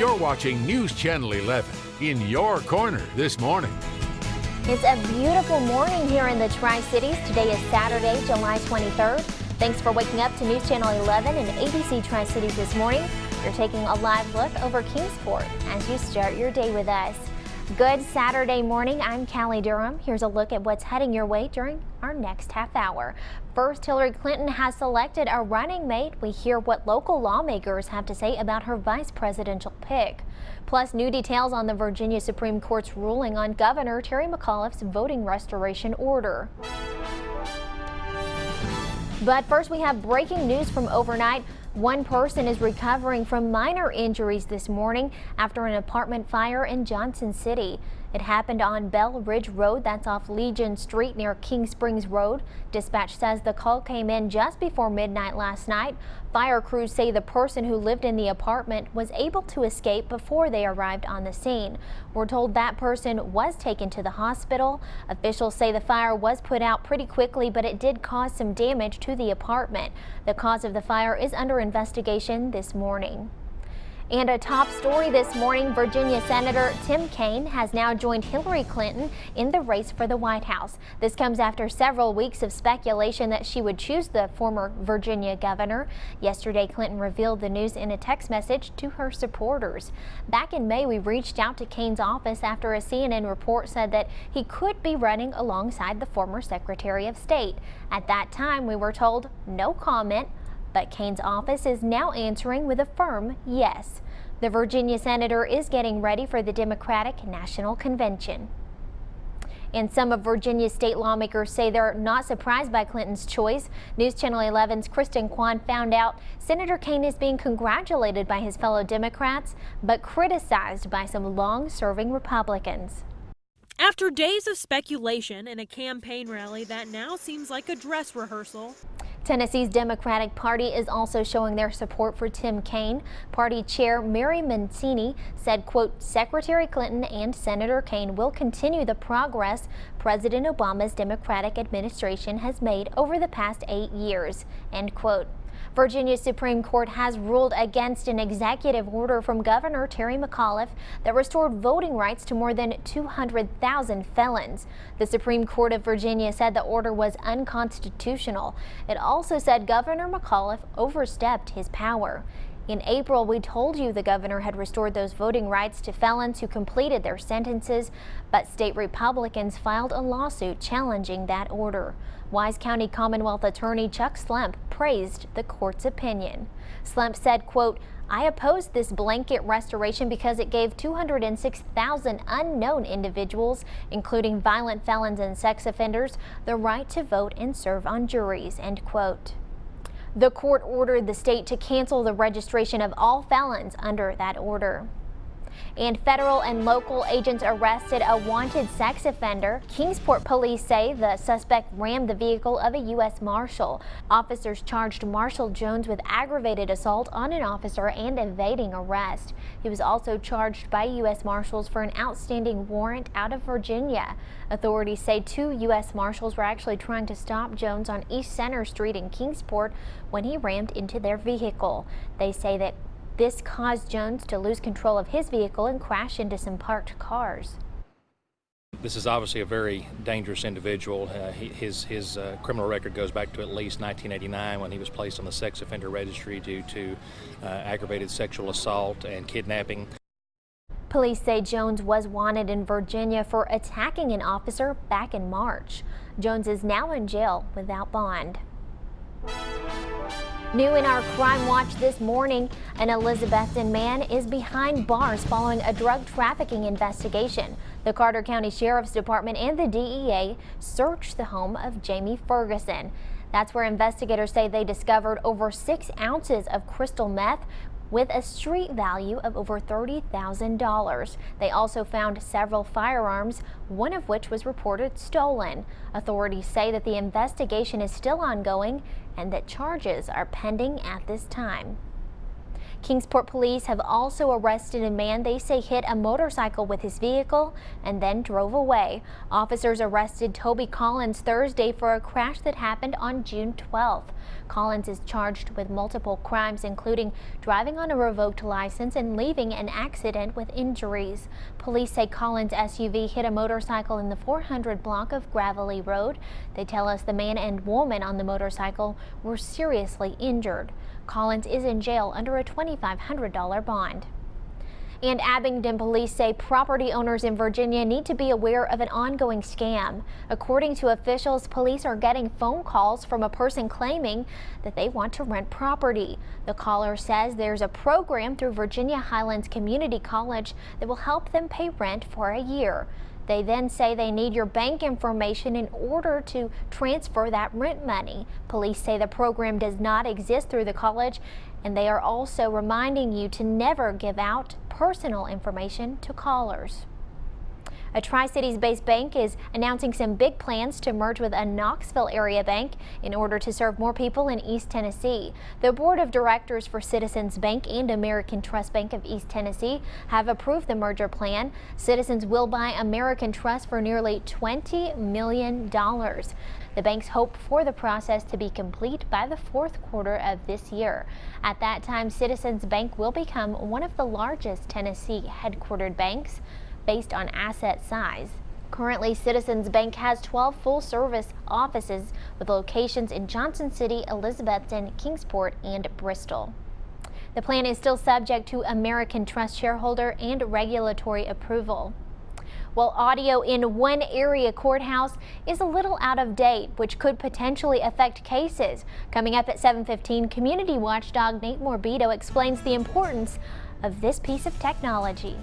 You're watching News Channel 11 in your corner this morning. It's a beautiful morning here in the Tri-Cities. Today is Saturday, July 23rd. Thanks for waking up to News Channel 11 and ABC Tri-Cities this morning. You're taking a live look over Kingsport as you start your day with us. Good Saturday morning. I'm Callie Durham. Here's a look at what's heading your way during our next half hour. First, Hillary Clinton has selected a running mate. We hear what local lawmakers have to say about her vice presidential pick. Plus, new details on the Virginia Supreme Court's ruling on Governor Terry McAuliffe's voting restoration order. But first, we have breaking news from overnight. One person is recovering from minor injuries this morning after an apartment fire in Johnson City. It happened on Bell Ridge Road, that's off Legion Street near King Springs Road. Dispatch says the call came in just before midnight last night. Fire crews say the person who lived in the apartment was able to escape before they arrived on the scene. We're told that person was taken to the hospital. Officials say the fire was put out pretty quickly, but it did cause some damage to the apartment. The cause of the fire is under investigation this morning. And a top story this morning, Virginia Senator Tim Kaine has now joined Hillary Clinton in the race for the White House. This comes after several weeks of speculation that she would choose the former Virginia governor. Yesterday, Clinton revealed the news in a text message to her supporters. Back in May, we reached out to Kaine's office after a CNN report said that he could be running alongside the former Secretary of State. At that time, we were told no comment. But Kaine's office is now answering with a firm yes. The Virginia senator is getting ready for the Democratic National Convention. And some of Virginia's state lawmakers say they're not surprised by Clinton's choice. News Channel 11's Kristen Kwan found out Senator Kaine is being congratulated by his fellow Democrats, but criticized by some long-serving Republicans. After days of speculation and a campaign rally that now seems like a dress rehearsal, Tennessee's Democratic Party is also showing their support for Tim Kaine. Party Chair Mary Mancini said, quote, Secretary Clinton and Senator Kaine will continue the progress President Obama's Democratic administration has made over the past 8 years, end quote. Virginia's Supreme Court has ruled against an executive order from Governor Terry McAuliffe that restored voting rights to more than 200,000 felons. The Supreme Court of Virginia said the order was unconstitutional. It also said Governor McAuliffe overstepped his power. In April, we told you the governor had restored those voting rights to felons who completed their sentences, but state Republicans filed a lawsuit challenging that order. Wise County Commonwealth Attorney Chuck Slemp praised the court's opinion. Slemp said, quote, I opposed this blanket restoration because it gave 206,000 unknown individuals, including violent felons and sex offenders, the right to vote and serve on juries, end quote. The court ordered the state to cancel the registration of all felons under that order. And federal and local agents arrested a wanted sex offender. Kingsport police say the suspect rammed the vehicle of a U.S. Marshal. Officers charged Marshall Jones with aggravated assault on an officer and evading arrest. He was also charged by U.S. Marshals for an outstanding warrant out of Virginia. Authorities say 2 U.S. Marshals were actually trying to stop Jones on East Center Street in Kingsport when he rammed into their vehicle. They say that this caused Jones to lose control of his vehicle and crash into some parked cars. This is obviously a very dangerous individual. His criminal record goes back to at least 1989 when he was placed on the sex offender registry due to aggravated sexual assault and kidnapping. Police say Jones was wanted in Virginia for attacking an officer back in March. Jones is now in jail without bond. New in our Crime Watch this morning, an Elizabethton man is behind bars following a drug trafficking investigation. The Carter County Sheriff's Department and the DEA searched the home of Jamie Ferguson. That's where investigators say they discovered over 6 ounces of crystal meth with a street value of over $30,000. They also found several firearms, one of which was reported stolen. Authorities say that the investigation is still ongoing and that charges are pending at this time. Kingsport police have also arrested a man they say hit a motorcycle with his vehicle and then drove away. Officers arrested Toby Collins Thursday for a crash that happened on June 12th. Collins is charged with multiple crimes, including driving on a revoked license and leaving an accident with injuries. Police say Collins' SUV hit a motorcycle in the 400 block of Gravelly Road. They tell us the man and woman on the motorcycle were seriously injured. Collins is in jail under a $2,500 bond. And Abingdon police say property owners in Virginia need to be aware of an ongoing scam. According to officials, police are getting phone calls from a person claiming that they want to rent property. The caller says there's a program through Virginia Highlands Community College that will help them pay rent for a year. They then say they need your bank information in order to transfer that rent money. Police say the program does not exist through the college, and they are also reminding you to never give out personal information to callers. A Tri-Cities-based bank is announcing some big plans to merge with a Knoxville area bank in order to serve more people in East Tennessee. The board of directors for Citizens Bank and American Trust Bank of East Tennessee have approved the merger plan. Citizens will buy American Trust for nearly $20 million. The banks hope for the process to be complete by the fourth quarter of this year. At that time, Citizens Bank will become one of the largest Tennessee headquartered banks based on asset size. Currently, Citizens Bank has 12 full-service offices with locations in Johnson City, Elizabethton, Kingsport, and Bristol. The plan is still subject to American Trust shareholder and regulatory approval. Well, audio in one area courthouse is a little out of date, which could potentially affect cases. Coming up at 7:15, community watchdog Nate Morbido explains the importance of this piece of technology.